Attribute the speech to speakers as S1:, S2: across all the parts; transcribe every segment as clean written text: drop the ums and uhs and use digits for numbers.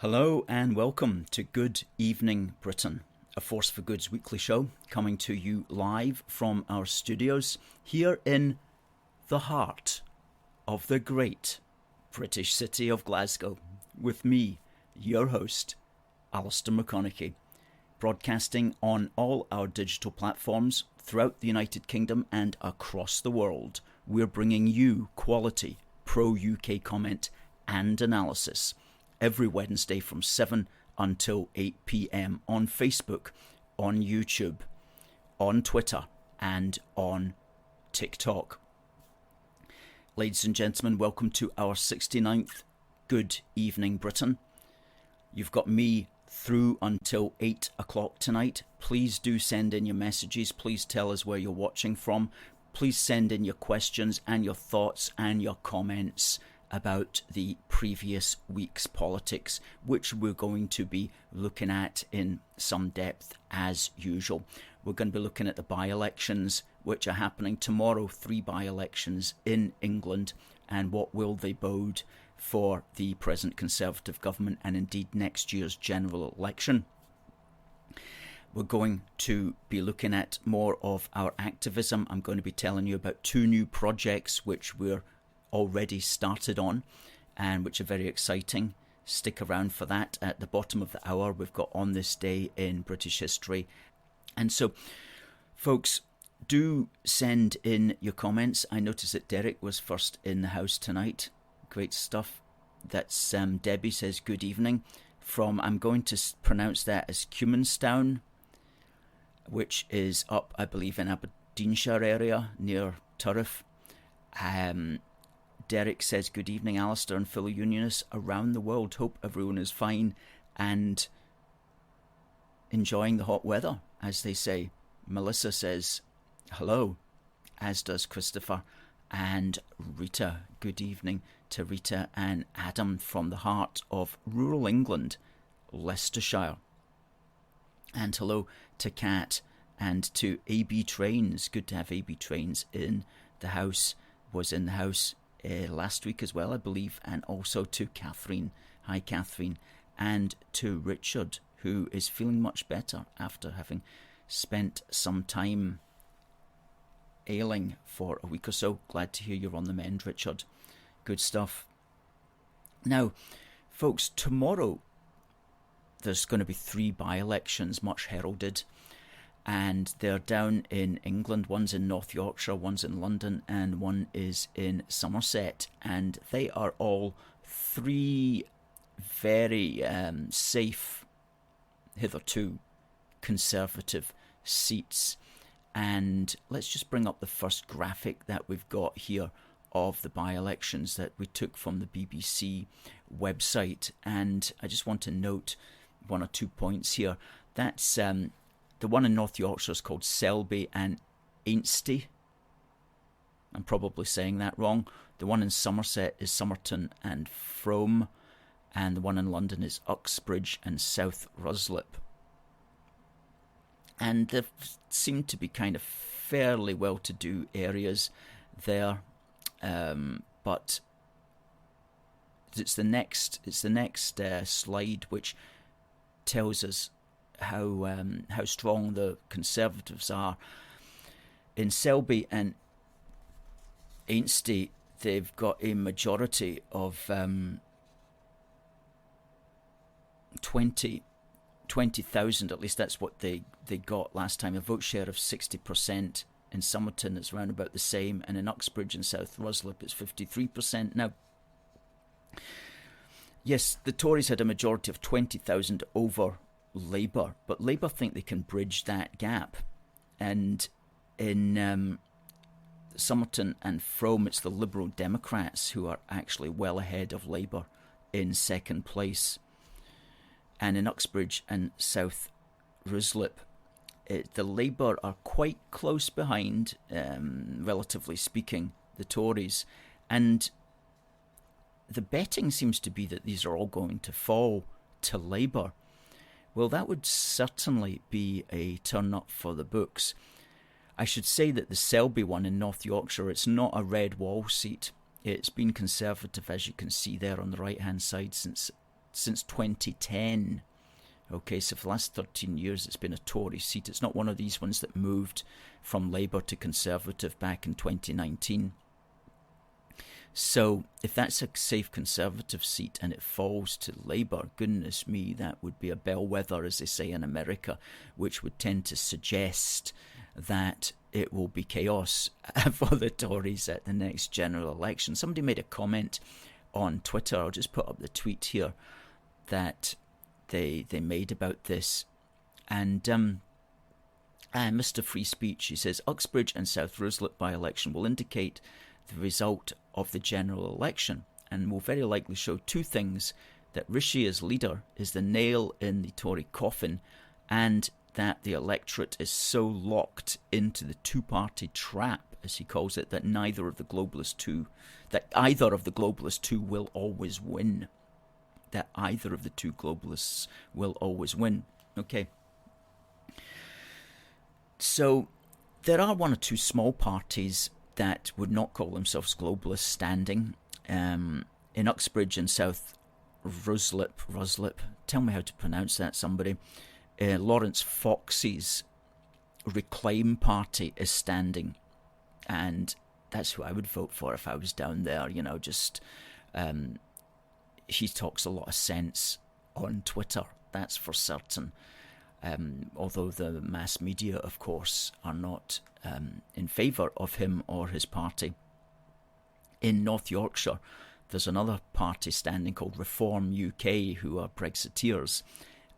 S1: Hello and welcome to Good Evening Britain, a Force for Good's weekly show coming to you live from our studios here in the heart of the great British city of Glasgow, with me, your host, Alistair McConnachie, broadcasting on all our digital platforms throughout the United Kingdom and across the world. We're bringing you quality pro-UK comment and analysis every Wednesday from 7 until 8 p.m. on Facebook, on YouTube, on Twitter, and on TikTok. Ladies and gentlemen, welcome to our 69th Good Evening Britain. You've got me through until 8 o'clock tonight. Please do send in your messages. Please tell us where you're watching from. Please send in your questions and your thoughts and your comments about the previous week's politics, which we're going to be looking at in some depth as usual. We're going to be looking at the by-elections, which are happening tomorrow, 3 by-elections in England, and what will they bode for the present Conservative government and indeed next year's general election. We're going to be looking at more of our activism. I'm going to be telling you about 2 new projects which we're already started on and which are very exciting. Stick around for that. At the bottom of the hour, we've got On This Day in British History. And so, folks, do send in your comments. I noticed that Derek was first in the house tonight. Great stuff. That's Debbie says good evening from, I'm going to pronounce that as Cumanstown, which is up, I believe, in Aberdeenshire area near Turriff. Derek says, good evening, Alistair and fellow Unionists around the world. Hope everyone is fine and enjoying the hot weather, as they say. Melissa says, hello, as does Christopher and Rita. Good evening to Rita and Adam from the heart of rural England, Leicestershire. And hello to Kat and to AB Trains. Good to have AB Trains in the house, was in the house last week as well, I believe, and also to Catherine. Hi, Catherine. And to Richard, who is feeling much better after having spent some time ailing for a week or so. Glad to hear you're on the mend, Richard. Good stuff. Now, folks, tomorrow there's going to be 3 by-elections, much heralded, and they're down in England. One's in North Yorkshire, one's in London, and one is in Somerset. And they are all 3 very safe, hitherto, Conservative seats. And let's just bring up the first graphic that we've got here of the by-elections that we took from the BBC website. And I just want to note 1 or 2 points here. That's the one in North Yorkshire is called Selby and Ainsty. I'm probably saying that wrong. The one in Somerset is Somerton and Frome. And the one in London is Uxbridge and South Ruslip. And there seem to be kind of fairly well-to-do areas there. But it's the next slide which tells us how strong the Conservatives are. In Selby and Ainsty, they've got a majority of 20,000, at least that's what they got last time. A vote share of 60%. In Somerton, it's around about the same, and in Uxbridge and South Ruslip, it's 53%. Now, yes, the Tories had a majority of 20,000 over Labour, but Labour think they can bridge that gap. And in Somerton and Frome, it's the Liberal Democrats who are actually well ahead of Labour in second place. And in Uxbridge and South Ruslip, the Labour are quite close behind, relatively speaking, the Tories. And the betting seems to be that these are all going to fall to Labour. Well, that would certainly be a turn-up for the books. I should say that the Selby one in North Yorkshire, it's not a red wall seat. It's been Conservative, as you can see there on the right-hand side, since since 2010. Okay, so for the last 13 years it's been a Tory seat. It's not one of these ones that moved from Labour to Conservative back in 2019. So if that's a safe Conservative seat and it falls to Labour, goodness me, that would be a bellwether, as they say in America, which would tend to suggest that it will be chaos for the Tories at the next general election. Somebody made a comment on Twitter, I'll just put up the tweet here, that they made about this. And Mr. Free Speech, he says, Uxbridge and South Ruislip by-election will indicate the result of the general election and will very likely show two things: that Rishi as leader is the nail in the Tory coffin, and that the electorate is so locked into the two-party trap, as he calls it, that either of the globalist two will always win. That either of the two globalists will always win. Okay. So there are one or two small parties that would not call themselves globalists standing. In Uxbridge and South Ruislip, tell me how to pronounce that, somebody. Lawrence Fox's Reclaim Party is standing, and that's who I would vote for if I was down there. You know, just he talks a lot of sense on Twitter, that's for certain. Although the mass media, of course, are not in favour of him or his party. In North Yorkshire, there's another party standing called Reform UK, who are Brexiteers,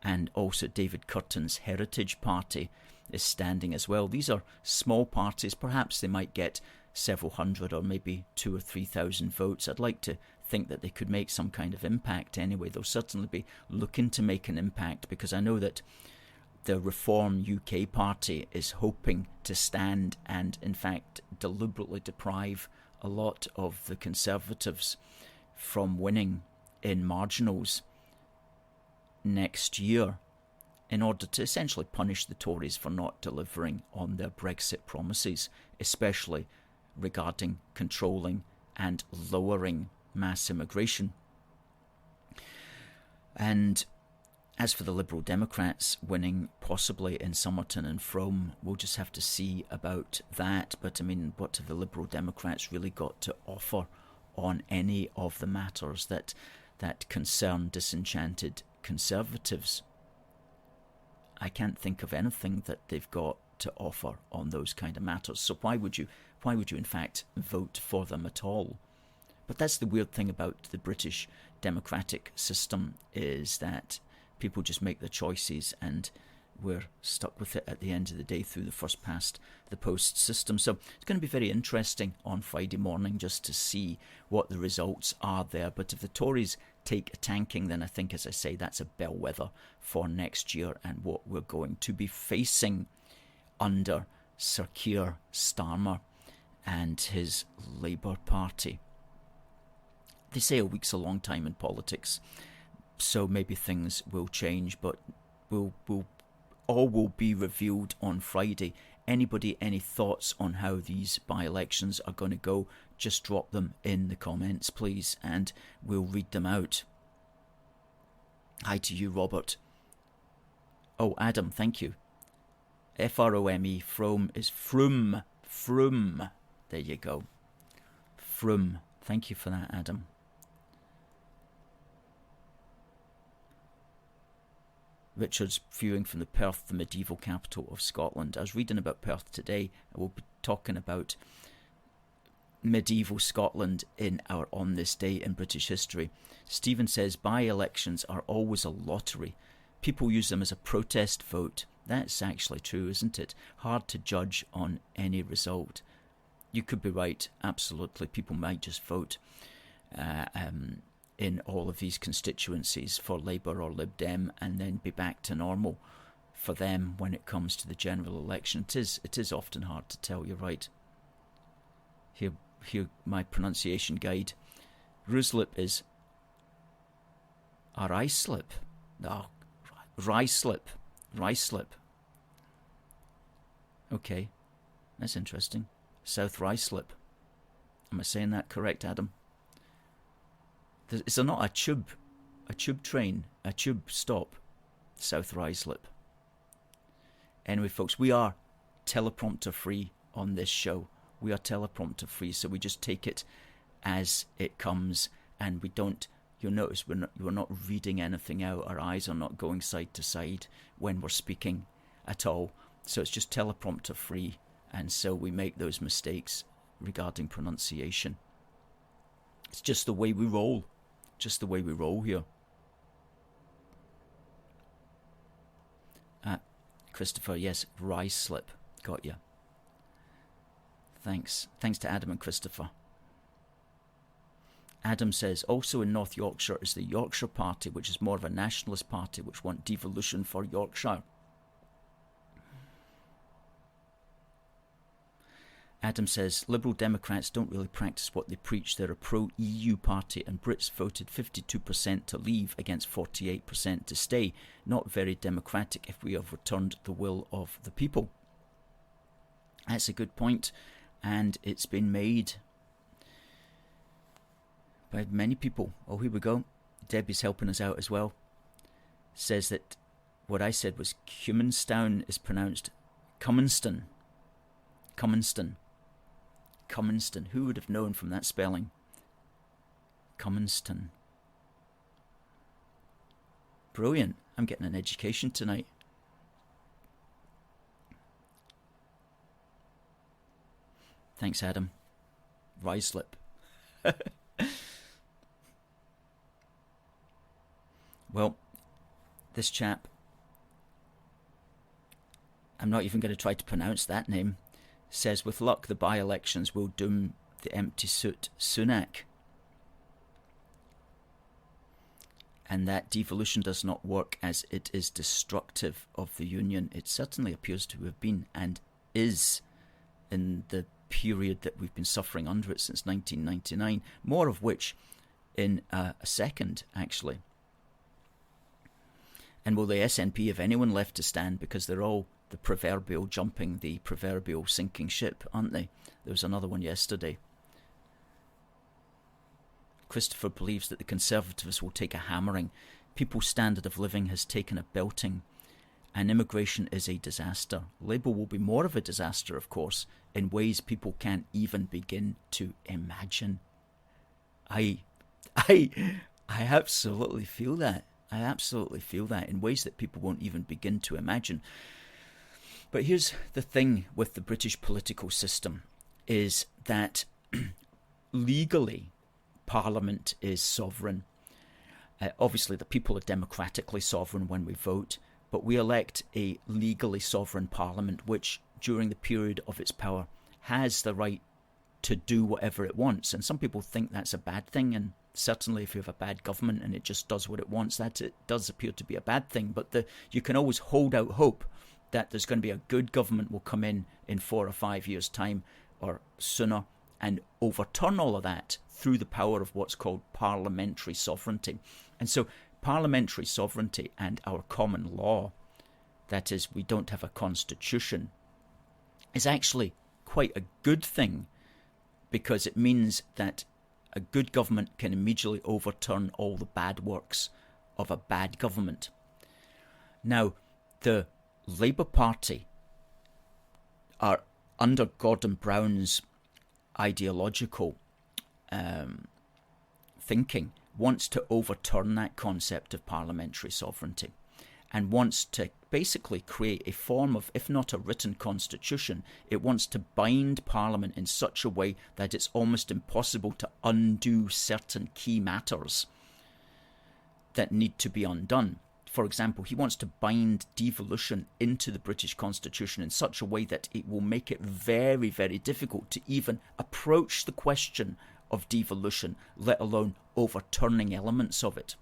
S1: and also David Curtin's Heritage Party is standing as well. These are small parties. Perhaps they might get several hundred or maybe 2,000 or 3,000 votes. I'd like to think that they could make some kind of impact anyway. They'll certainly be looking to make an impact, because I know that the Reform UK party is hoping to stand and in fact deliberately deprive a lot of the Conservatives from winning in marginals next year, in order to essentially punish the Tories for not delivering on their Brexit promises, especially regarding controlling and lowering mass immigration. And as for the Liberal Democrats winning possibly in Somerton and Frome, we'll just have to see about that. But I mean, what have the Liberal Democrats really got to offer on any of the matters that concern disenchanted Conservatives? I can't think of anything that they've got to offer on those kind of matters. So why would you in fact vote for them at all? But that's the weird thing about the British democratic system, is that people just make the choices and we're stuck with it at the end of the day through the first past the post system. So it's going to be very interesting on Friday morning just to see what the results are there. But if the Tories take a tanking, then I think, as I say, that's a bellwether for next year and what we're going to be facing under Sir Keir Starmer and his Labour Party. They say a week's a long time in politics, so maybe things will change, but all will be revealed on Friday. Anybody, any thoughts on how these by-elections are going to go, just drop them in the comments, please, and we'll read them out. Hi to you, Robert. Oh, Adam, thank you. Frome, Frome is Froome. Froome. There you go. Froome. Thank you for that, Adam. Richard's viewing from the Perth, the medieval capital of Scotland. I was reading about Perth today. I will be talking about medieval Scotland in our On This Day in British History. Stephen says, by-elections are always a lottery. People use them as a protest vote. That's actually true, isn't it? Hard to judge on any result. You could be right, absolutely. People might just vote in all of these constituencies for Labour or Lib Dem and then be back to normal for them when it comes to the general election. It is often hard to tell, you're right. Here my pronunciation guide. Ruislip is Ruislip. No, Ruislip. Okay, that's interesting. South Ruislip. Am I saying that correct, Adam? Is there not a tube a tube train, a tube stop, South Ruislip. Anyway, folks, we are teleprompter free on this show. We are teleprompter free, so we just take it as it comes, and we don't. You'll notice we're not reading anything out. Our eyes are not going side to side when we're speaking at all. So it's just teleprompter free, and so we make those mistakes regarding pronunciation. It's just the way we roll. Just the way we roll here. Christopher, yes, Ruislip. Got you. Thanks. Thanks to Adam and Christopher. Adam says, also in North Yorkshire is the Yorkshire Party, which is more of a nationalist party, which want devolution for Yorkshire. Adam says, Liberal Democrats don't really practice what they preach. They're a pro-EU party, and Brits voted 52% to leave against 48% to stay. Not very democratic if we have returned the will of the people. That's a good point, and it's been made by many people. Oh, here we go. Debbie's helping us out as well. Says that what I said was Cumanstown is pronounced Cumanston. Cumanston. Cumanston. Who would have known from that spelling? Cumanston. Brilliant. I'm getting an education tonight. Thanks, Adam. Ruislip. Well, this chap, I'm not even going to try to pronounce that name, says, with luck, the by-elections will doom the empty suit Sunak. And that devolution does not work as it is destructive of the union. It certainly appears to have been and is in the period that we've been suffering under it since 1999. More of which in a second, actually. And will the SNP have anyone left to stand, because they're all the proverbial jumping the proverbial sinking ship, aren't they? There was another one yesterday. Christopher believes that the Conservatives will take a hammering. People's standard of living has taken a belting, and immigration is a disaster. Labour will be more of a disaster, of course, in ways people can't even begin to imagine. I absolutely feel that. I absolutely feel that in ways that people won't even begin to imagine. But here's the thing with the British political system, is that legally Parliament is sovereign. Obviously the people are democratically sovereign when we vote, but we elect a legally sovereign Parliament which, during the period of its power, has the right to do whatever it wants. And some people think that's a bad thing, and certainly if you have a bad government and it just does what it wants, that it does appear to be a bad thing. But you can always hold out hope that there's going to be a good government will come in 4 or 5 years' time or sooner and overturn all of that through the power of what's called parliamentary sovereignty. And so parliamentary sovereignty and our common law, that is, we don't have a constitution, is actually quite a good thing, because it means that a good government can immediately overturn all the bad works of a bad government. Now, the Labour Party are, under Gordon Brown's ideological thinking, wants to overturn that concept of parliamentary sovereignty and wants to basically create a form of, if not a written constitution, it wants to bind Parliament in such a way that it's almost impossible to undo certain key matters that need to be undone. For example, he wants to bind devolution into the British Constitution in such a way that it will make it very, very difficult to even approach the question of devolution, let alone overturning elements of it.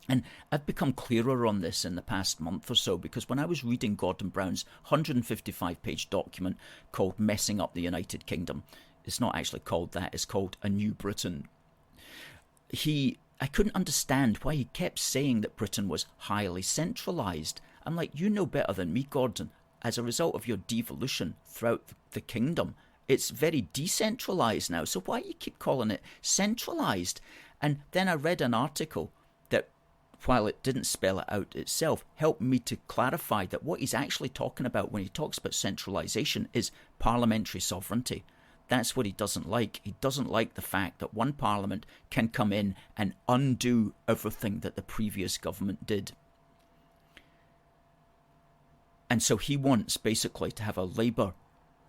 S1: And I've become clearer on this in the past month or so, because when I was reading Gordon Brown's 155-page document called Messing Up the United Kingdom, it's not actually called that, it's called A New Britain, I couldn't understand why he kept saying that Britain was highly centralised. I'm like, you know better than me, Gordon. As a result of your devolution throughout the kingdom, it's very decentralised now. So why you keep calling it centralised? And then I read an article while it didn't spell it out itself, helped me to clarify that what he's actually talking about when he talks about centralisation is parliamentary sovereignty. That's what he doesn't like. He doesn't like the fact that one parliament can come in and undo everything that the previous government did. And so he wants basically to have a Labour,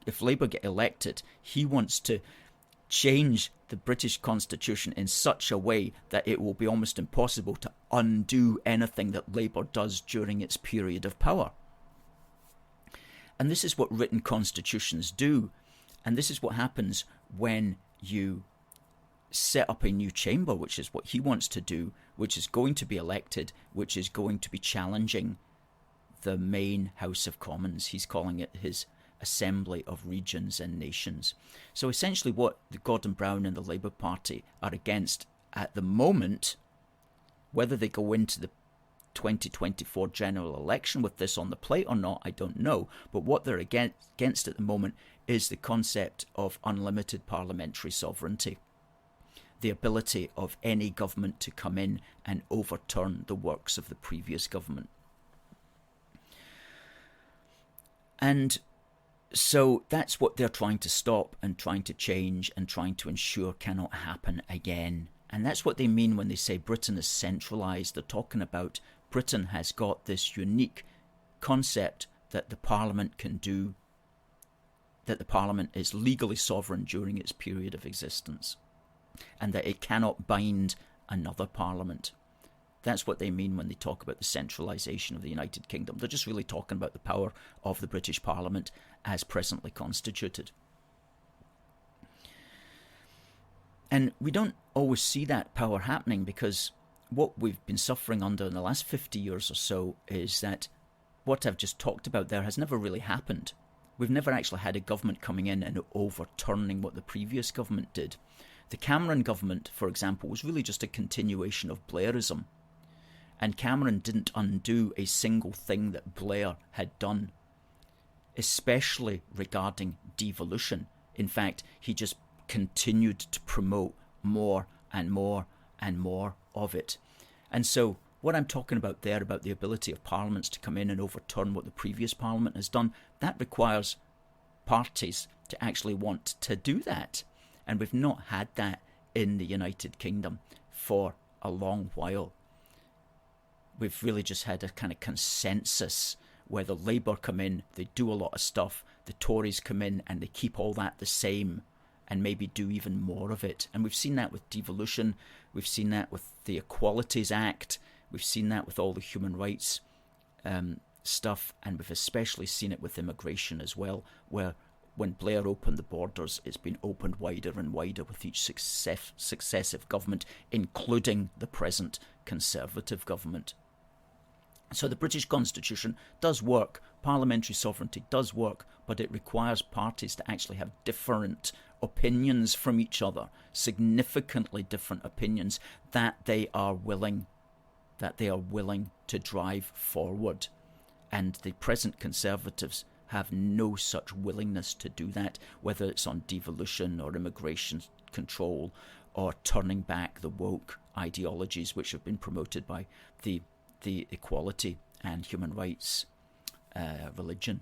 S1: if Labour get elected, he wants to change the British Constitution in such a way that it will be almost impossible to undo anything that Labour does during its period of power. And this is what written constitutions do. And this is what happens when you set up a new chamber, which is what he wants to do, which is going to be elected, which is going to be challenging the main House of Commons. He's calling it his Assembly of Regions and Nations. So essentially what the Gordon Brown and the Labour Party are against at the moment, whether they go into the 2024 general election with this on the plate or not, I don't know. But what they're against at the moment is the concept of unlimited parliamentary sovereignty. The ability of any government to come in and overturn the works of the previous government. And so that's what they're trying to stop and trying to change and trying to ensure cannot happen again. And that's what they mean when they say Britain is centralised. They're talking about Britain has got this unique concept that the Parliament can do, that the Parliament is legally sovereign during its period of existence, and that it cannot bind another Parliament. That's what they mean when they talk about the centralisation of the United Kingdom. They're just really talking about the power of the British Parliament as presently constituted. And we don't always see that power happening, because what we've been suffering under in the last 50 years or so is that what I've just talked about there has never really happened. We've never actually had a government coming in and overturning what the previous government did. The Cameron government, for example, was really just a continuation of Blairism. And Cameron didn't undo a single thing that Blair had done, especially regarding devolution. In fact, he just continued to promote more and more and more of it. And so what I'm talking about there, about the ability of parliaments to come in and overturn what the previous parliament has done, that requires parties to actually want to do that. And we've not had that in the United Kingdom for a long while. We've really just had a kind of consensus where the Labour come in, they do a lot of stuff, the Tories come in and they keep all that the same and maybe do even more of it. And we've seen that with devolution, we've seen that with the Equalities Act, we've seen that with all the human rights stuff, and we've especially seen it with immigration as well, where when Blair opened the borders, it's been opened wider and wider with each successive government, including the present Conservative government. So the British Constitution does work, parliamentary sovereignty does work, but it requires parties to actually have different opinions from each other, significantly different opinions that they are willing to drive forward. And the present Conservatives have no such willingness to do that, whether it's on devolution or immigration control or turning back the woke ideologies which have been promoted by the equality and human rights religion.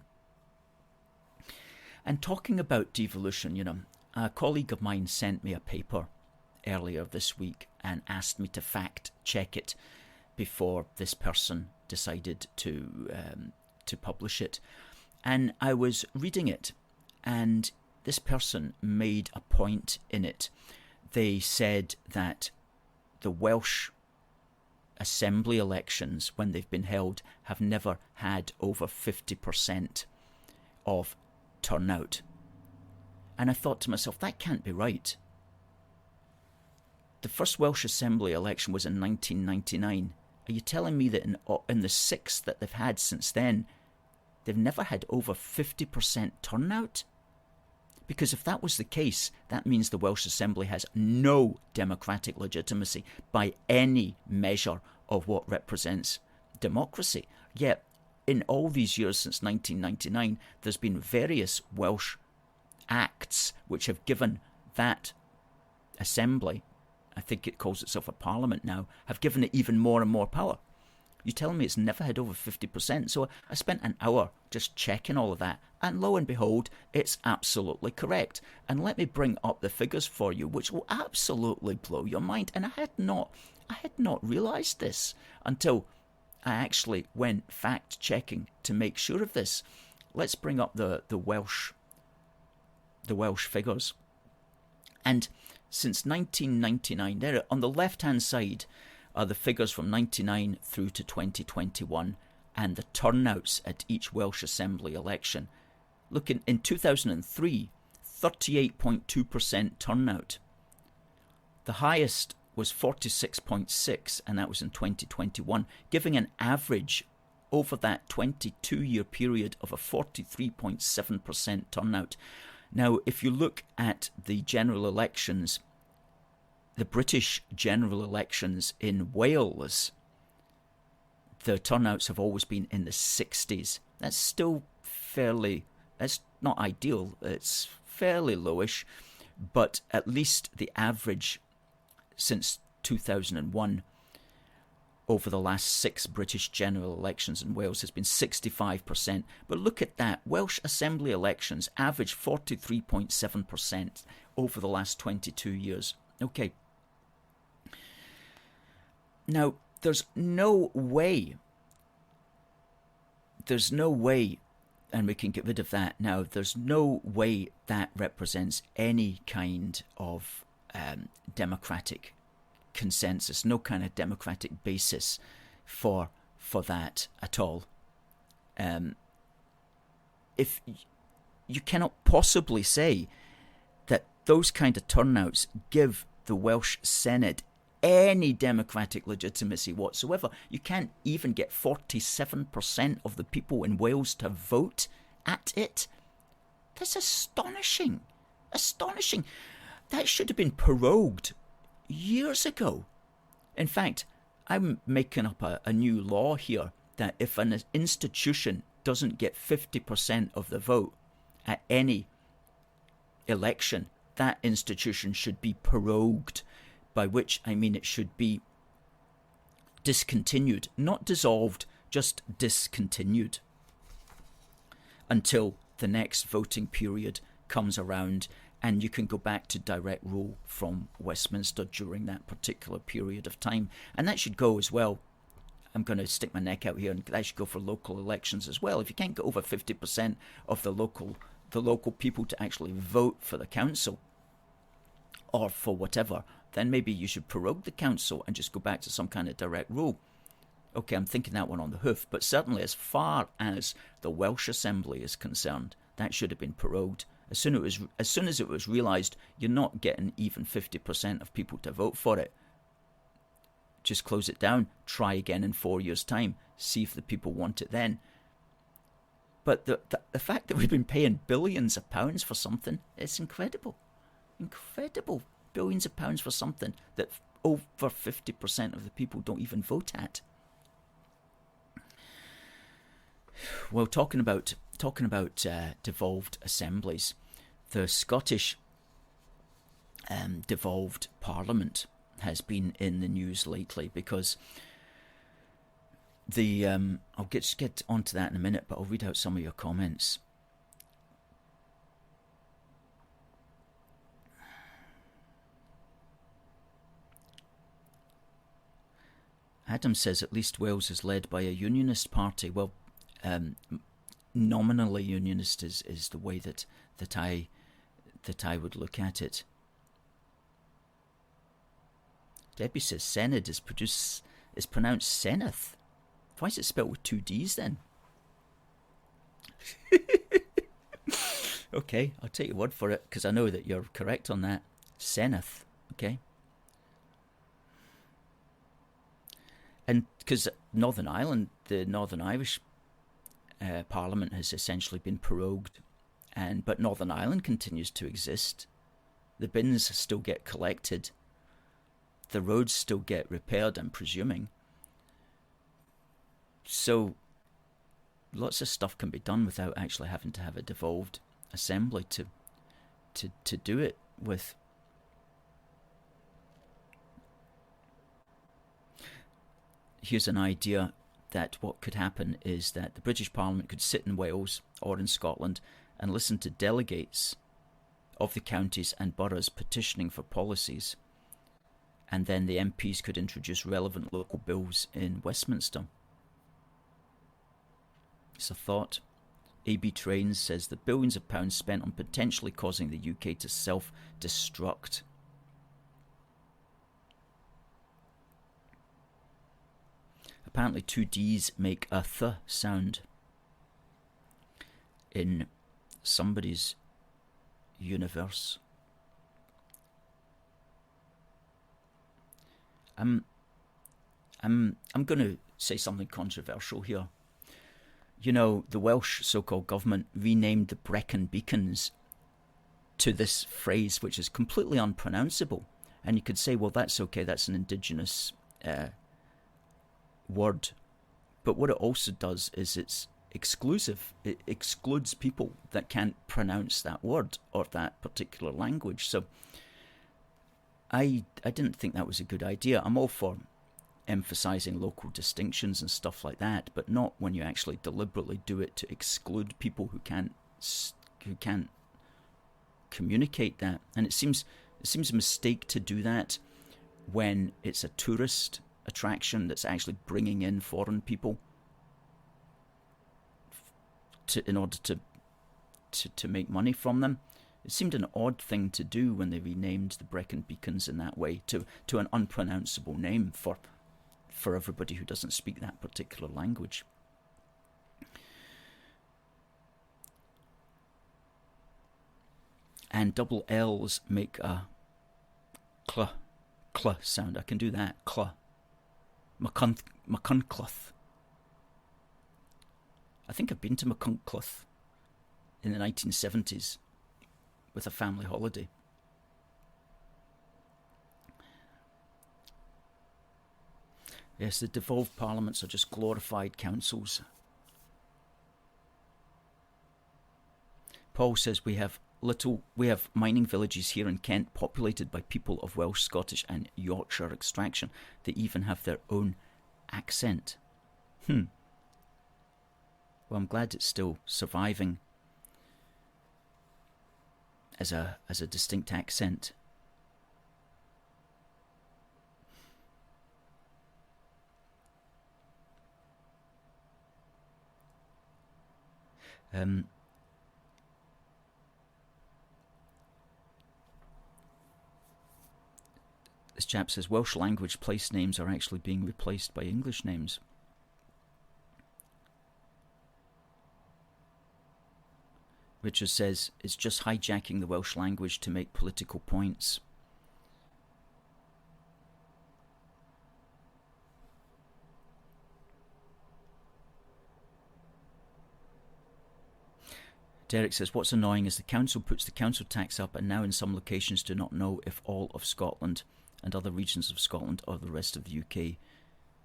S1: And talking about devolution, a colleague of mine sent me a paper earlier this week and asked me to fact check it before this person decided to publish it. And I was reading it, and this person made a point in it. They said that the Welsh Assembly elections, when they've been held, have never had over 50% of turnout. And I thought to myself, that can't be right. The first Welsh Assembly election was in 1999. Are you telling me that in the six that they've had since then, they've never had over 50% turnout? Because if that was the case, that means the Welsh Assembly has no democratic legitimacy by any measure of what represents democracy. Yet, in all these years since 1999, there's been various Welsh acts which have given that Assembly I think it calls itself a parliament now, have given it even more and more power. You're telling me it's never had over 50%. So I spent an hour just checking all of that. And lo and behold, it's absolutely correct. And let me bring up the figures for you, which will absolutely blow your mind. And I had not realised this until I actually went fact-checking to make sure of this. Let's bring up the Welsh figures. And since 1999, there on the left-hand side are the figures from 99 through to 2021 and the turnouts at each Welsh Assembly election. Look, in 2003, 38.2% turnout. The highest was 46.6%, and that was in 2021, giving an average over that 22-year period of a 43.7% turnout. Now, if you look at the general elections, the British general elections in Wales, the turnouts have always been in the 60s. That's still that's not ideal, it's fairly lowish, but at least the average since 2001 over the last 6 British general elections in Wales has been 65%. But look at that, Welsh Assembly elections average 43.7% over the last 22 years. Okay. Now, there's no way, and we can get rid of that now, there's no way that represents any kind of democratic consensus, no kind of democratic basis for that at all. If you cannot possibly say that those kind of turnouts give the Welsh Senedd any democratic legitimacy whatsoever. You can't even get 47% of the people in Wales to vote at it. That's astonishing. Astonishing. That should have been prorogued years ago. In fact, I'm making up a new law here that if an institution doesn't get 50% of the vote at any election, that institution should be prorogued, by which I mean it should be discontinued, not dissolved, just discontinued until the next voting period comes around and you can go back to direct rule from Westminster during that particular period of time. And that should go as well. I'm going to stick my neck out here, and that should go for local elections as well. If you can't get over 50% of the local people to actually vote for the council or for whatever, then maybe you should prorogue the council and just go back to some kind of direct rule. Okay, I'm thinking that one on the hoof, but certainly as far as the Welsh Assembly is concerned, that should have been prorogued. As soon as it was realised you're not getting even 50% of people to vote for it, just close it down, try again in 4 years' time, see if the people want it then. But the fact that we've been paying billions of pounds for something, it's incredible. Incredible. Billions of pounds for something that over 50% of the people don't even vote at. Well, talking about devolved assemblies, the Scottish devolved Parliament has been in the news lately because I'll get onto that in a minute, but I'll read out some of your comments. Adam says at least Wales is led by a Unionist party. Well, nominally Unionist is the way that I would look at it. Debbie says Senedd is pronounced Senedd. Why is it spelled with 2 D's then? Okay, I'll take your word for it because I know that you're correct on that. Senedd, okay. And because Northern Ireland, the Northern Irish Parliament has essentially been prorogued, but Northern Ireland continues to exist. The bins still get collected. The roads still get repaired, I'm presuming. So lots of stuff can be done without actually having to have a devolved assembly to do it with. here's an idea that what could happen is that the British Parliament could sit in Wales or in Scotland and listen to delegates of the counties and boroughs petitioning for policies, and then the MPs could introduce relevant local bills in Westminster. It's a thought. AB Trains says the billions of pounds spent on potentially causing the UK to self-destruct. Apparently 2 Ds make a th sound in somebody's universe. I'm going to say something controversial here. You know, the Welsh so-called government renamed the Brecon Beacons to this phrase, which is completely unpronounceable. And you could say, well, that's okay, that's an indigenous word. But what it also does is it's exclusive. It excludes people that can't pronounce that word or that particular language. So I didn't think that was a good idea. I'm all for emphasizing local distinctions and stuff like that, but not when you actually deliberately do it to exclude people who can't communicate that. And it seems a mistake to do that when it's a tourist attraction that's actually bringing in foreign people in order to make money from them. It seemed an odd thing to do when they renamed the Brecon Beacons in that way to an unpronounceable name for everybody who doesn't speak that particular language. And double L's make a cl sound. I can do that. Cl. McConnachie. I think I've been to McConnachie in the 1970s with a family holiday. Yes, the devolved parliaments are just glorified councils. Paul says we have mining villages here in Kent populated by people of Welsh, Scottish and Yorkshire extraction. They even have their own accent. Well, I'm glad it's still surviving as a distinct accent. This chap says Welsh language place names are actually being replaced by English names. Richard says it's just hijacking the Welsh language to make political points. Derek says, what's annoying is the council puts the council tax up and now in some locations do not know if all of Scotland and other regions of Scotland or the rest of the UK,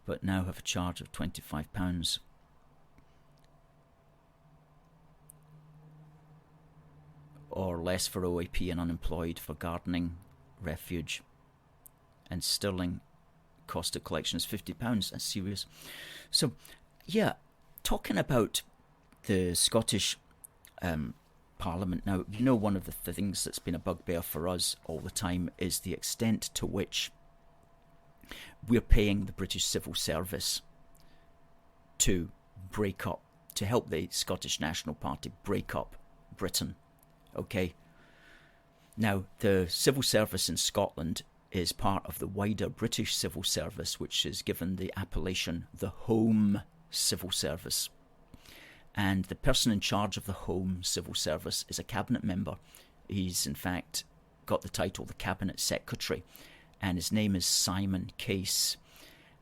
S1: but now have a charge of £25. Or less for OAP and unemployed for gardening, refuge, and sterling cost of collection is £50. That's serious. So, yeah, talking about the Scottish Parliament now, you know, one of the things that's been a bugbear for us all the time is the extent to which we're paying the British civil service to break up, to help the Scottish National Party break up Britain. Okay. Now, the civil service in Scotland is part of the wider British civil service, which is given the appellation the Home Civil Service. And the person in charge of the Home Civil Service is a cabinet member. He's in fact got the title the Cabinet Secretary, and his name is Simon Case.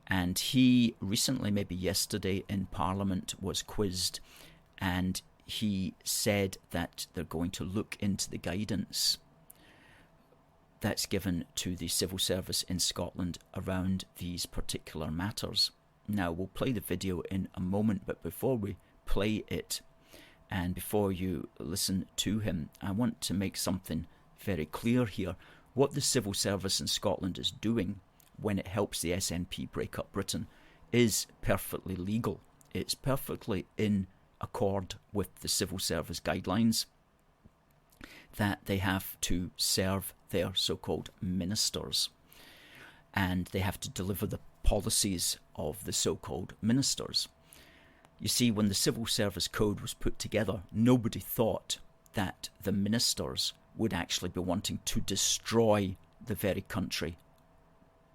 S1: And he recently, maybe yesterday in Parliament, was quizzed, and he said that they're going to look into the guidance that's given to the civil service in Scotland around these particular matters. Now, we'll play the video in a moment, but before we play it and before you listen to him, I want to make something very clear here. What the civil service in Scotland is doing when it helps the SNP break up Britain is perfectly legal. It's perfectly in accord with the civil service guidelines that they have to serve their so-called ministers, and they have to deliver the policies of the so-called ministers. You see, when the Civil Service Code was put together, nobody thought that the ministers would actually be wanting to destroy the very country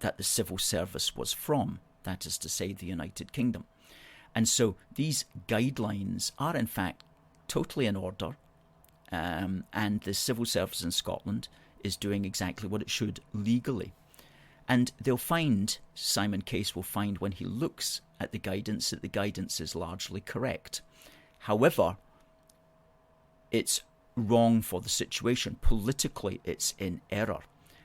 S1: that the civil service was from, that is to say, the United Kingdom. And so these guidelines are in fact totally in order, and the civil service in Scotland is doing exactly what it should legally. And they'll find, Simon Case will find when he looks at the guidance, that the guidance is largely correct. However, it's wrong for the situation. Politically, it's in error.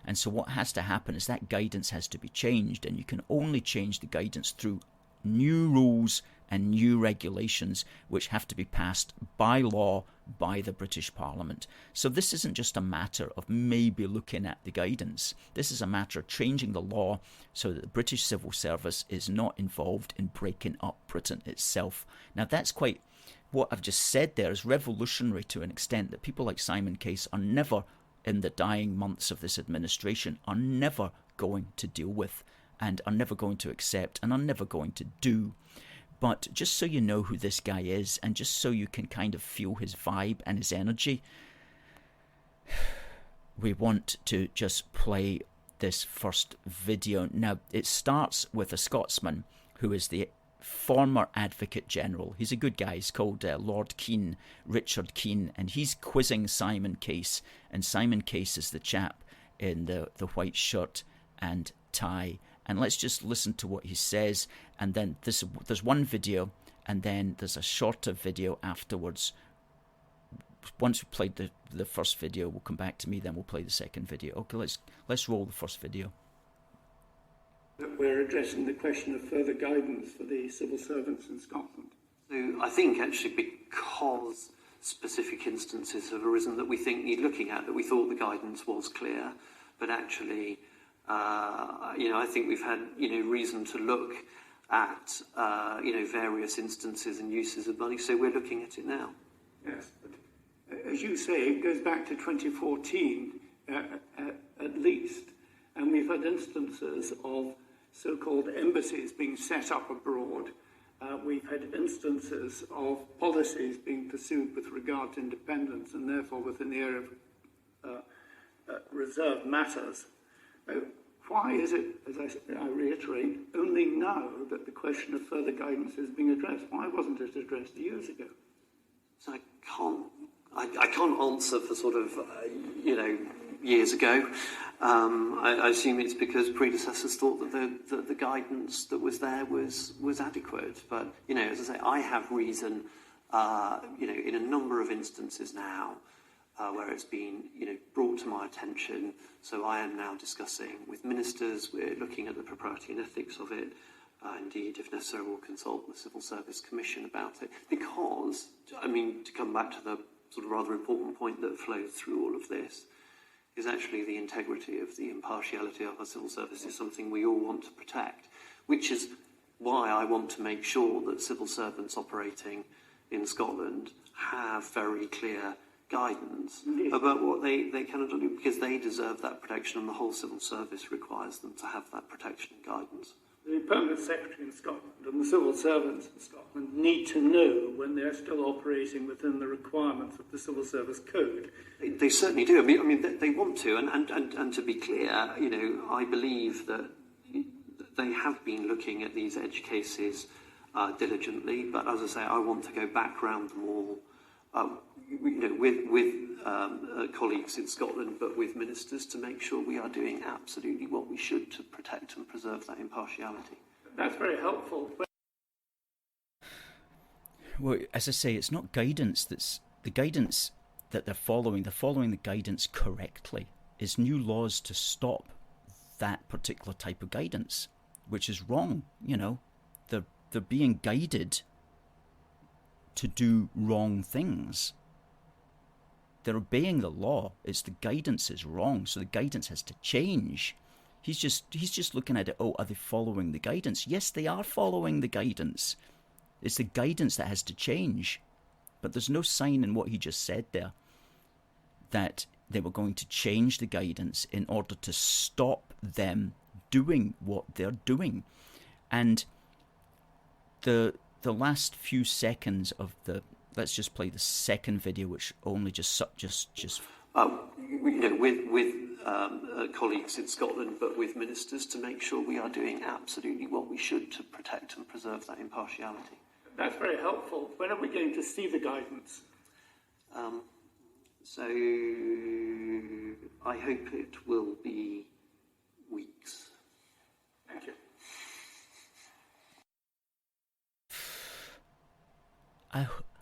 S1: And so what has to happen is that guidance has to be changed, and you can only change the guidance through new rules and new regulations which have to be passed by law by the British Parliament. So this isn't just a matter of maybe looking at the guidance. This is a matter of changing the law so that the British civil service is not involved in breaking up Britain itself. Now that's quite, what I've just said there is revolutionary to an extent that people like Simon Case are never, in the dying months of this administration, are never going to deal with, and are never going to accept, and are never going to do. But just so you know who this guy is, and just so you can kind of feel his vibe and his energy, we want to just play this first video. Now, it starts with a Scotsman who is the former Advocate General. He's a good guy. He's called Lord Keane, Richard Keane, and he's quizzing Simon Case. And Simon Case is the chap in the white shirt and tie. And let's just listen to what he says. And then there's one video, and then there's a shorter video afterwards. Once we've played the first video, we'll come back to me, then we'll play the second video. Okay, let's roll the first video.
S2: We're addressing the question of further guidance for the civil servants in Scotland.
S3: So I think actually because specific instances have arisen that we think need looking at, that we thought the guidance was clear, but actually, I think we've had, reason to look at, various instances and uses of money. So we're looking at it now.
S2: Yes, but as you say, it goes back to 2014 at least, and we've had instances of so-called embassies being set up abroad. We've had instances of policies being pursued with regard to independence and therefore within the area of reserved matters. Why is it, as I reiterate, only now that the question of further guidance is being addressed? Why wasn't it addressed years ago?
S3: So I can't answer for sort of, years ago. I assume it's because predecessors thought that the guidance that was there was adequate. But, as I say, I have reason, in a number of instances now, where it's been, brought to my attention. So I am now discussing with ministers. We're looking at the propriety and ethics of it. Indeed, if necessary, we'll consult the Civil Service Commission about it. Because, to come back to the sort of rather important point that flows through all of this, is actually the integrity of the impartiality of our civil service is something we all want to protect, which is why I want to make sure that civil servants operating in Scotland have very clear guidance about what they cannot do, because they deserve that protection, and the whole civil service requires them to have that protection and guidance.
S2: The Permanent Secretary in Scotland and the civil servants in Scotland need to know when they're still operating within the requirements of the Civil Service Code.
S3: They certainly do. They want to, and to be clear, I believe that they have been looking at these edge cases diligently. But as I say, I want to go back round them all. With colleagues in Scotland, but with ministers, to make sure we are doing absolutely what we should to protect and preserve that impartiality.
S2: That's very helpful.
S1: Well, as I say, it's not guidance that's the guidance that they're following. They're following the guidance correctly. It's new laws to stop that particular type of guidance, which is wrong. They're being guided to do wrong things. They're obeying the law. It's the guidance is wrong, so the guidance has to change. He's just looking at it. Oh, are they following the guidance? Yes, they are following the guidance. It's the guidance that has to change. But there's no sign in what he just said there that they were going to change the guidance in order to stop them doing what they're doing. And the last few seconds of let's just play the second video, which only just
S3: with colleagues in Scotland, but with ministers, to make sure we are doing absolutely what we should to protect and preserve that impartiality.
S2: That's very helpful. When are we going to see the guidance?
S3: So I hope it will be weeks.
S2: Thank you.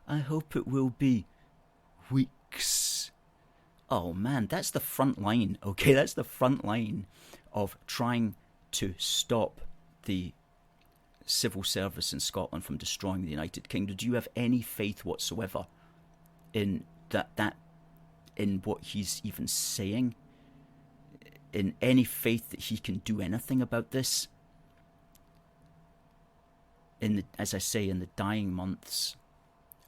S1: I hope it will be weeks. Oh man, that's the front line, okay? That's the front line of trying to stop the civil service in Scotland from destroying the United Kingdom. Do you have any faith whatsoever in that in what he's even saying? In any faith that he can do anything about this? As I say, in the dying months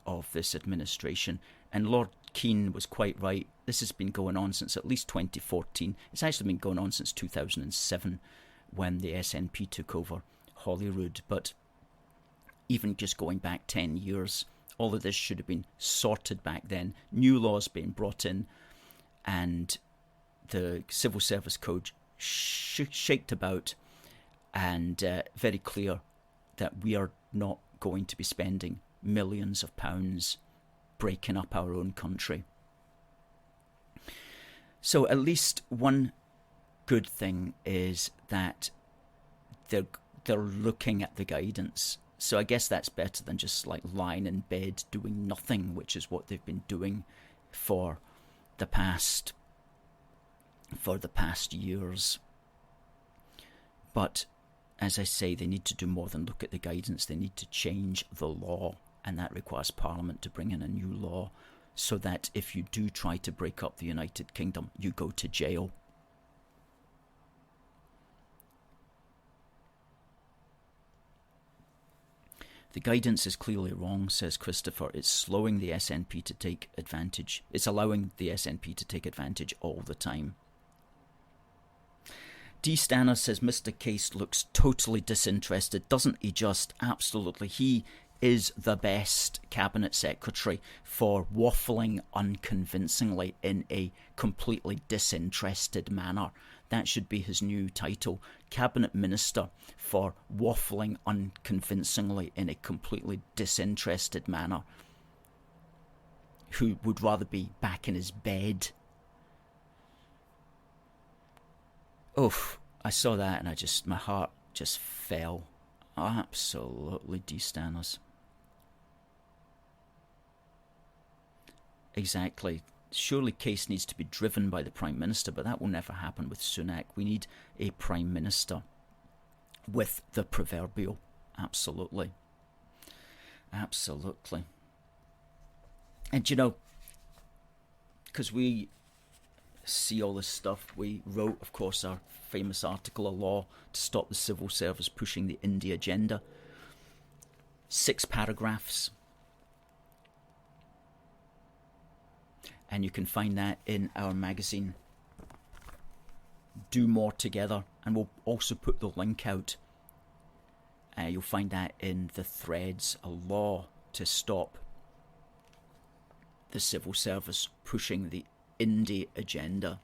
S1: of this administration. And Lord Keane was quite right. This has been going on since at least 2014. It's actually been going on since 2007 when the SNP took over Holyrood. But even just going back 10 years, all of this should have been sorted back then. New laws being brought in, and the Civil Service Code shaked about, and very clear that we are not going to be spending millions of pounds breaking up our own country. So at least one good thing is that they're looking at the guidance. So I guess that's better than just like lying in bed doing nothing, which is what they've been doing for the past years. But as I say, they need to do more than look at the guidance. They need to change the law, and that requires Parliament to bring in a new law so that if you do try to break up the United Kingdom, you go to jail. The guidance is clearly wrong, says Christopher. It's slowing the SNP to take advantage. It's allowing the SNP to take advantage all the time. D. Stanner says Mr. Case looks totally disinterested. Doesn't he just? Absolutely. He is the best cabinet secretary for waffling unconvincingly in a completely disinterested manner. That should be his new title. Cabinet Minister for waffling unconvincingly in a completely disinterested manner. Who would rather be back in his bed. Oof, I saw that and my heart just fell. Absolutely, D. Stanners. Exactly. Surely Case needs to be driven by the Prime Minister, but that will never happen with Sunak. We need a Prime Minister with the proverbial. Absolutely. Absolutely. And you know, because we see all this stuff, we wrote, of course, our famous article of law to stop the civil service pushing the India agenda. 6 paragraphs. And you can find that in our magazine, Do More Together. And we'll also put the link out. You'll find that in the threads, a law to stop the civil service pushing the Indie agenda.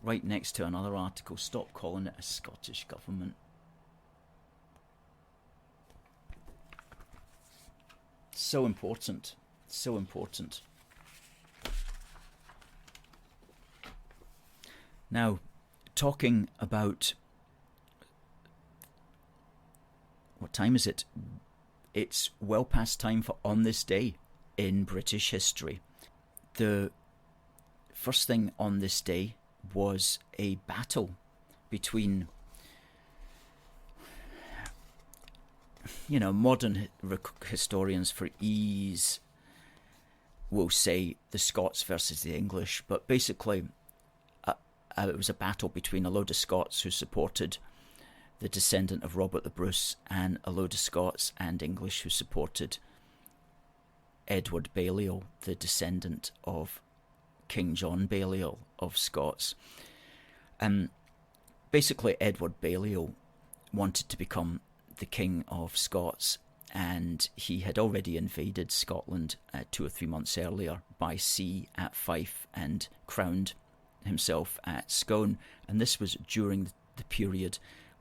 S1: Right next to another article, stop calling it a Scottish government. So important. So important. Now, talking about... What time is it? It's well past time for On This Day in British history. The first thing on this day was a battle between, modern historians for ease will say the Scots versus the English, but basically it was a battle between a load of Scots who supported the descendant of Robert the Bruce and a load of Scots and English who supported Edward Balliol, the descendant of King John Balliol of Scots. Basically, Edward Balliol wanted to become the King of Scots, and he had already invaded Scotland 2 or 3 months earlier by sea at Fife and crowned himself at Scone. And this was during the period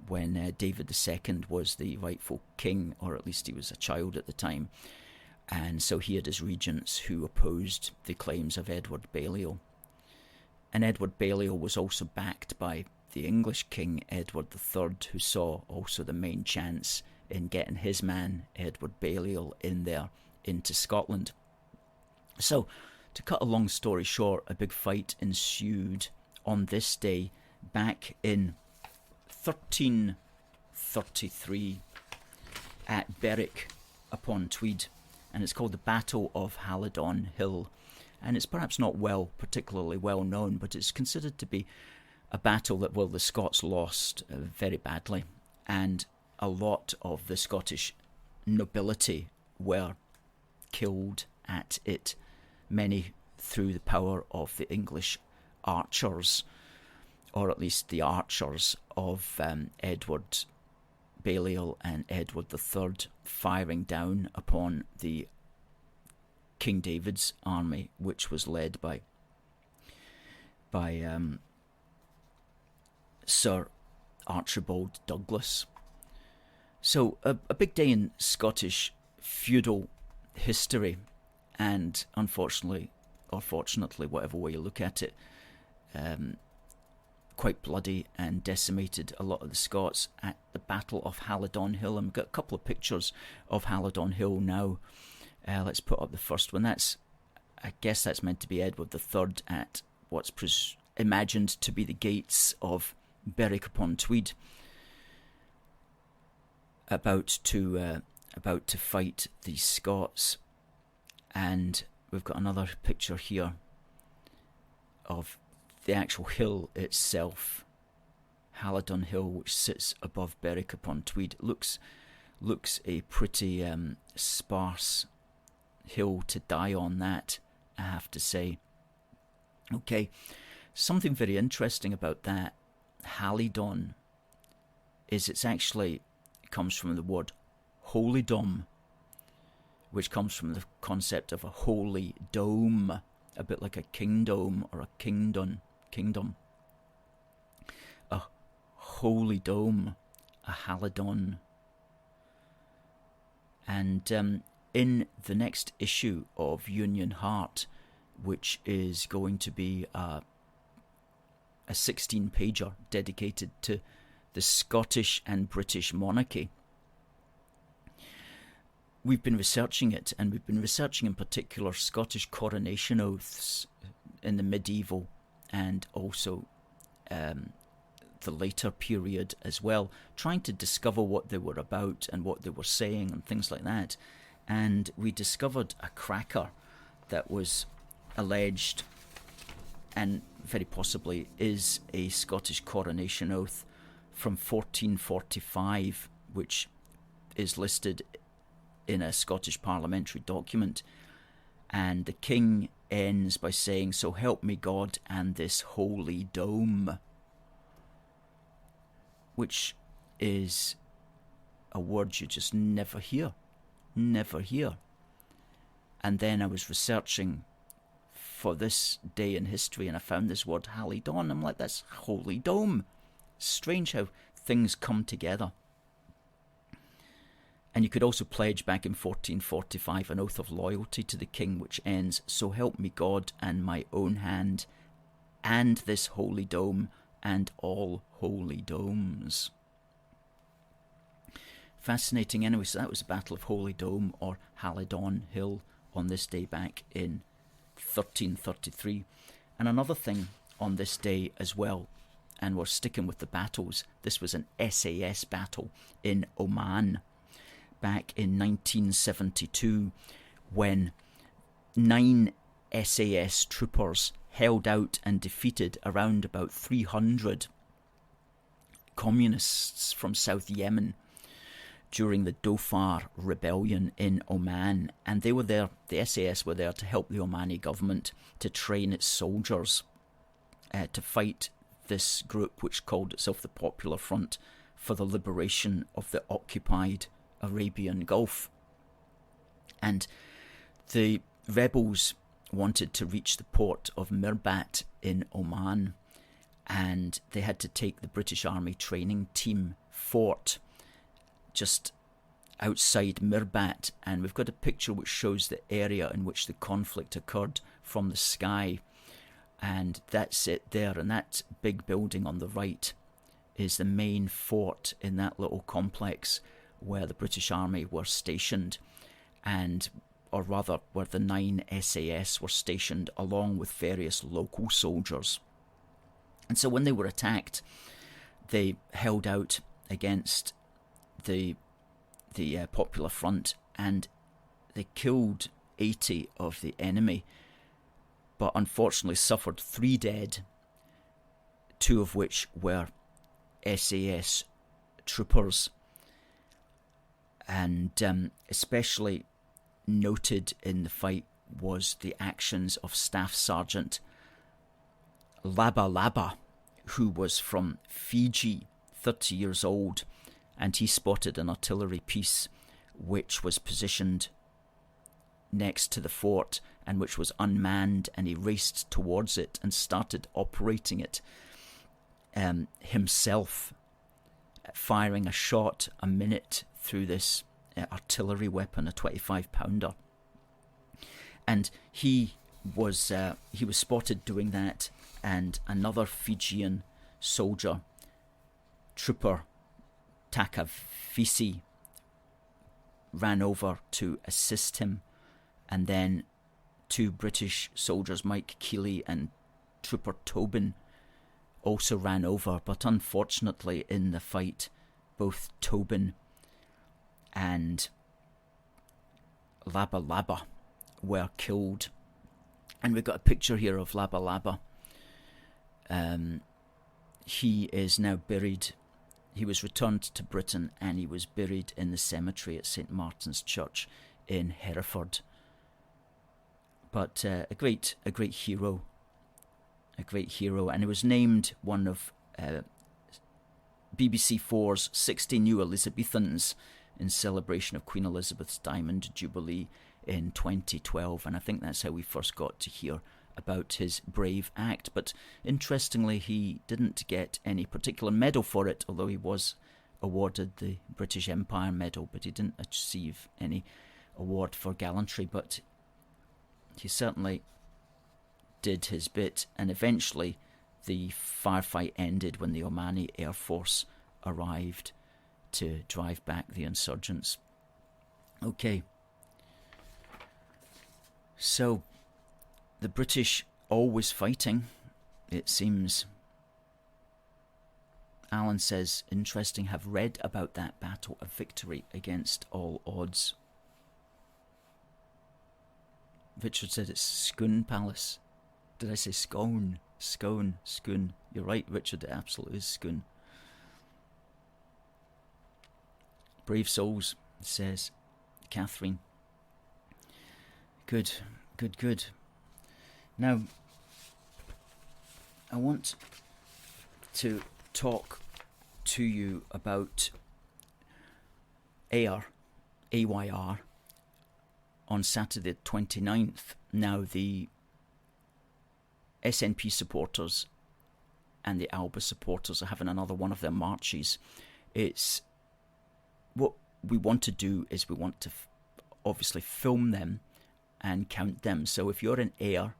S1: when David II was the rightful king, or at least he was a child at the time. And so he had his regents who opposed the claims of Edward Balliol. And Edward Balliol was also backed by the English king Edward III, who saw also the main chance in getting his man Edward Balliol in there into Scotland. So, to cut a long story short, a big fight ensued on this day back in 1333 at Berwick upon Tweed, and it's called the Battle of Halidon Hill. And it's perhaps not particularly well known, but it's considered to be a battle that, well, the Scots lost very badly, and a lot of the Scottish nobility were killed at it, many through the power of the English archers, or at least the archers of Edward Balliol and Edward III, firing down upon the King David's army, which was led by Sir Archibald Douglas. So a big day in Scottish feudal history, and unfortunately, or fortunately, whatever way you look at it, quite bloody and decimated a lot of the Scots at the Battle of Halidon Hill. And we've got a couple of pictures of Halidon Hill now. Let's put up the first one. I guess that's meant to be Edward III at what's imagined to be the gates of Berwick upon Tweed, about to fight the Scots. And we've got another picture here of the actual hill itself, Halidon Hill, which sits above Berwick upon Tweed. Looks a pretty sparse hill to die on, that, I have to say. Okay, something very interesting about that Halidon is it comes from the word Halidon, which comes from the concept of a holy dome, a bit like a kingdom or a kingdom. A holy dome, a Halidon. And in the next issue of Union Heart, which is going to be a 16-pager dedicated to the Scottish and British monarchy, we've been researching it, and we've been researching in particular Scottish coronation oaths in the medieval and also the later period as well, trying to discover what they were about and what they were saying and things like that. And we discovered a cracker that was alleged, and very possibly is, a Scottish coronation oath from 1445, which is listed in a Scottish parliamentary document. And the king ends by saying, "So help me God and this holy dome," which is a word you just never hear. And then I was researching for this day in history, and I found this word Halidon. I'm like, that's holy dome. Strange how things come together. And you could also pledge back in 1445 an oath of loyalty to the king, which ends, "So help me God and my own hand and this holy dome and all holy domes." Fascinating. Anyway, so that was the Battle of Holy Dome, or Halidon Hill, on this day back in 1333. And another thing on this day as well, and we're sticking with the battles, this was an SAS battle in Oman back in 1972, when 9 SAS troopers held out and defeated around about 300 communists from South Yemen during the Dhofar rebellion in Oman, and they were there, the SAS were there to help the Omani government to train its soldiers to fight this group which called itself the Popular Front for the liberation of the occupied Arabian Gulf. And the rebels wanted to reach the port of Mirbat in Oman, and they had to take the British Army training team fort just outside Mirbat, and we've got a picture which shows the area in which the conflict occurred from the sky, and that's it there. And that big building on the right is the main fort in that little complex where the British Army were stationed, and or rather where the 9 SAS were stationed along with various local soldiers. And so when they were attacked, they held out against the Popular Front, and they killed 80 of the enemy, but unfortunately suffered 3 dead, 2 of which were SAS troopers. And especially noted in the fight was the actions of Staff Sergeant Laba, who was from Fiji, 30 years old, and he spotted an artillery piece which was positioned next to the fort and which was unmanned, and he raced towards it and started operating it himself, firing a shot a minute through this artillery weapon, a 25-pounder. And he was spotted doing that, and another Fijian soldier, Trooper Takavisi, ran over to assist him, and then 2 British soldiers, Mike Keeley and Trooper Tobin, also ran over, but unfortunately in the fight both Tobin and Laba were killed. And we've got a picture here of Laba. He is now buried. He was returned to Britain, and he was buried in the cemetery at St Martin's Church in Hereford. But a great hero, and he was named one of BBC4's 60 New Elizabethans in celebration of Queen Elizabeth's Diamond Jubilee in 2012, and I think that's how we first got to hear about his brave act. But interestingly, he didn't get any particular medal for it, although he was awarded the British Empire Medal, but he didn't achieve any award for gallantry. But he certainly did his bit, and eventually the firefight ended when the Omani Air Force arrived to drive back the insurgents. Okay. So, the British always fighting, it seems. Alan says, interesting, have read about that battle, a victory against all odds. Richard said it's Scone Palace. Did I say Scone? Scone. You're right, Richard, it absolutely is Scone. Brave souls, says Catherine. Good. Now, I want to talk to you about AYR on Saturday the 29th. Now, the SNP supporters and the ALBA supporters are having another one of their marches. It's what we want to do is we want to obviously film them and count them. So if you're in Ayr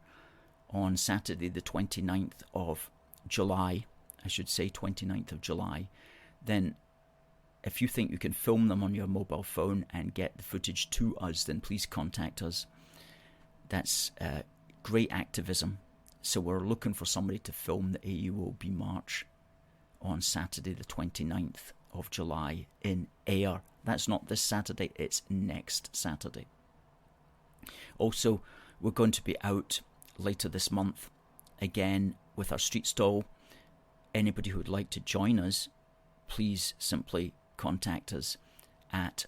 S1: on Saturday the 29th of July, I should say 29th of July, then if you think you can film them on your mobile phone and get the footage to us, then please contact us. That's great activism. So we're looking for somebody to film the AUOB march on Saturday the 29th of July in Ayr. That's not this Saturday, it's next Saturday. Also, we're going to be out later this month again with our street stall. Anybody who would like to join us, please simply contact us at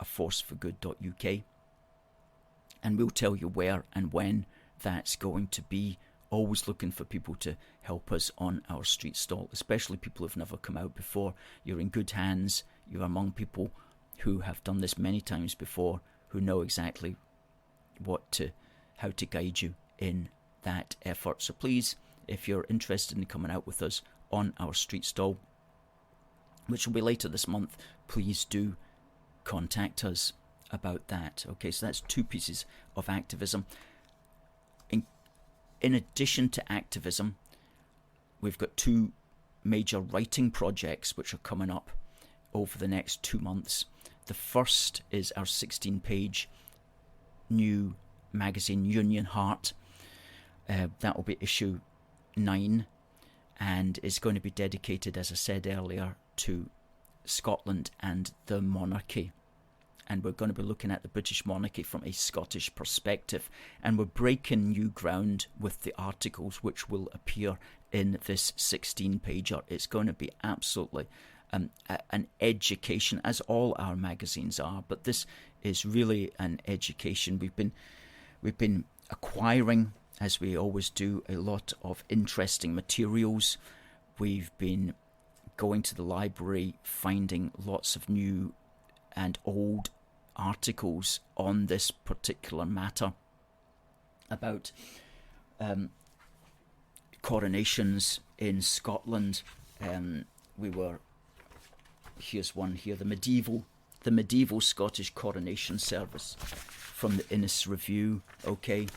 S1: aforceforgood.uk, and we'll tell you where and when that's going to be. Always looking for people to help us on our street stall, especially people who've never come out before. You're in good hands. You're among people who have done this many times before, who know exactly how to guide you in that effort. So please, if you're interested in coming out with us on our street stall, which will be later this month, please do contact us about that. Okay, so that's 2 pieces of activism. In addition to activism, we've got 2 major writing projects which are coming up over the next 2 months. The first is our 16-page new magazine, Union Heart. That will be issue 9, and is going to be dedicated, as I said earlier, to Scotland and the monarchy. And we're going to be looking at the British monarchy from a Scottish perspective. And we're breaking new ground with the articles which will appear in this 16-pager. It's going to be absolutely an education, as all our magazines are. But this is really an education. We've been acquiring, as we always do, a lot of interesting materials. We've been going to the library, finding lots of new and old articles on this particular matter about coronations in Scotland. Here's one here, the medieval Scottish coronation service from the Innis Review. Okay,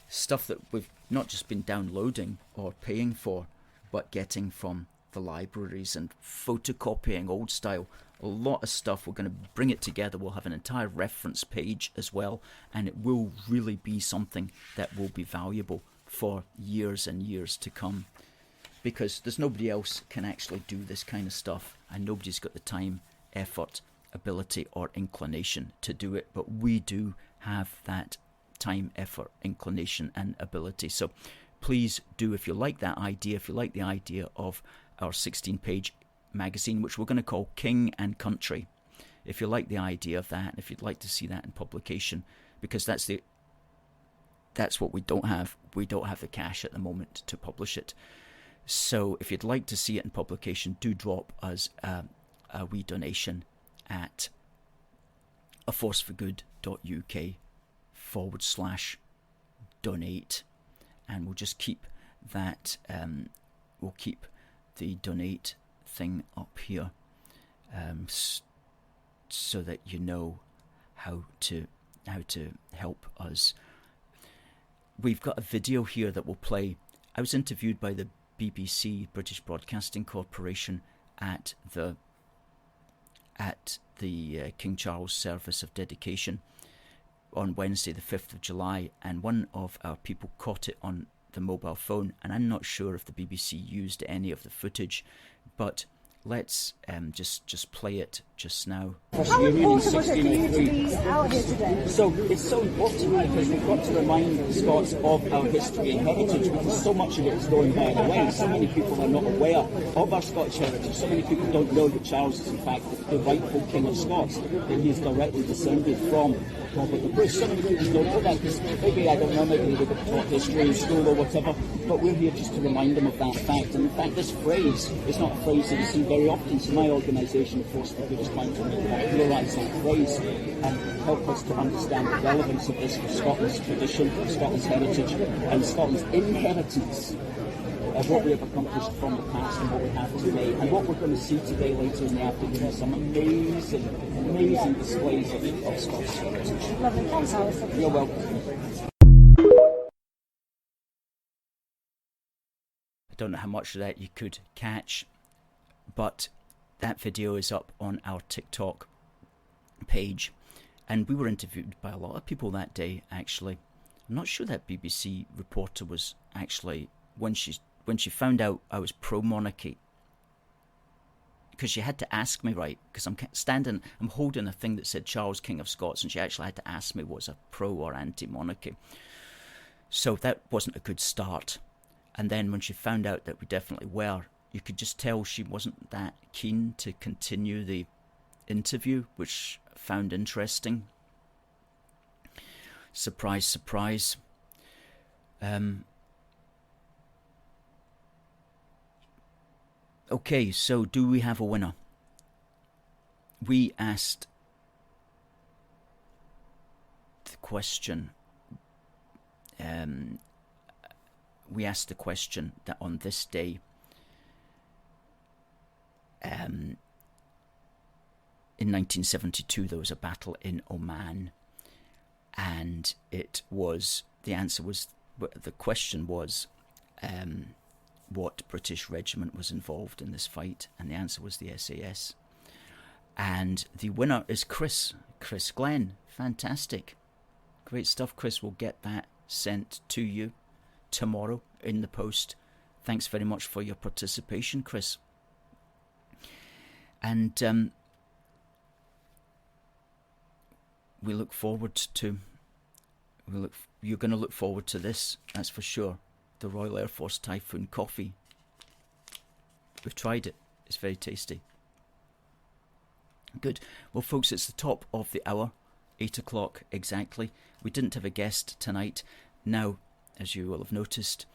S1: stuff that we've not just been downloading or paying for, but getting from the libraries and photocopying old style. A lot of stuff. We're going to bring it together. We'll have an entire reference page as well, and it will really be something that will be valuable for years and years to come, because there's nobody else can actually do this kind of stuff, and nobody's got the time, effort, ability or inclination to do it, but we do have that time, effort, inclination and ability. So please do, if you like that idea, if you like the idea of our 16-page magazine, which we're going to call King and Country, if you like the idea of that, if you'd like to see that in publication, because that's what we don't have. We don't have the cash at the moment to publish it. So if you'd like to see it in publication, do drop us a wee donation at aforceforgood.uk/donate, and we'll just keep that. We'll keep the donate thing up here, so that you know how to help us. We've got a video here that will play. I was interviewed by the BBC, British Broadcasting Corporation, at the King Charles service of dedication on Wednesday the 5th of July, and one of our people caught it on the mobile phone, and I'm not sure if the BBC used any of the footage, but let's just play it just now.
S4: How important was it for you to be out here today?
S5: So it's so important because we've got to remind the Scots of our history and heritage, because so much of it is going by the way. So many people are not aware of our Scottish heritage. So many people don't know that Charles is in fact the rightful King of Scots, that he is directly descended from Robert the Bruce. So many people don't know that, because maybe, I don't know, maybe they got taught history in school or whatever, but we're here just to remind them of that fact. And in fact, this phrase is not a phrase that you see very often, so my organisation, of course, the British trying to popularise that phrase and help us to understand the relevance of this for Scotland's tradition, for Scotland's heritage, and Scotland's inheritance of what we have accomplished from the past and what we have today. And what we're going to see today later in the afternoon is some amazing displays of Scottish heritage.
S4: Lovely, thanks, Alistair.
S5: You're welcome.
S1: I don't know how much of that you could catch, but that video is up on our TikTok page, and we were interviewed by a lot of people that day. Actually, I'm not sure that BBC reporter was actually, when she found out I was pro-monarchy, because she had to ask me, right, because I'm holding a thing that said Charles King of Scots, and she actually had to ask me was I pro or anti-monarchy. So that wasn't a good start And then when she found out that we definitely were, you could just tell she wasn't that keen to continue the interview, which I found interesting. Surprise, surprise. Okay, so do we have a winner? We asked the question. We asked the question that on this day, in 1972, there was a battle in Oman, and the question was, what British regiment was involved in this fight, and the answer was the SAS. And the winner is Chris Glenn. Fantastic. Great stuff, Chris. We'll get that sent to you tomorrow in the post. Thanks very much for your participation, Chris. And we look forward to... You're going to look forward to this, that's for sure. The Royal Air Force Typhoon coffee. We've tried it. It's very tasty. Good. Well, folks, it's the top of the hour. 8 o'clock exactly. We didn't have a guest tonight. Now, as you will have noticed,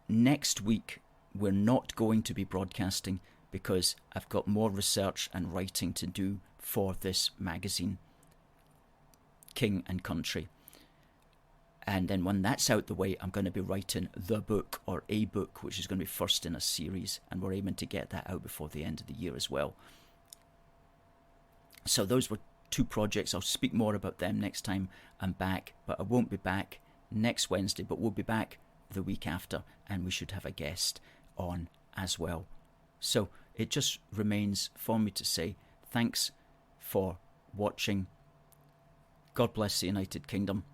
S1: next week we're not going to be broadcasting because I've got more research and writing to do for this magazine, King and Country. And then when that's out the way, I'm going to be writing the book, or a book, which is going to be first in a series, and we're aiming to get that out before the end of the year as well. So those were two projects. I'll speak more about them next time I'm back, but I won't be back next Wednesday, but we'll be back the week after, and we should have a guest on as well. So it just remains for me to say thanks for watching. God bless the United Kingdom,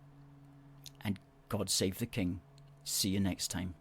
S1: and God save the King. See you next time.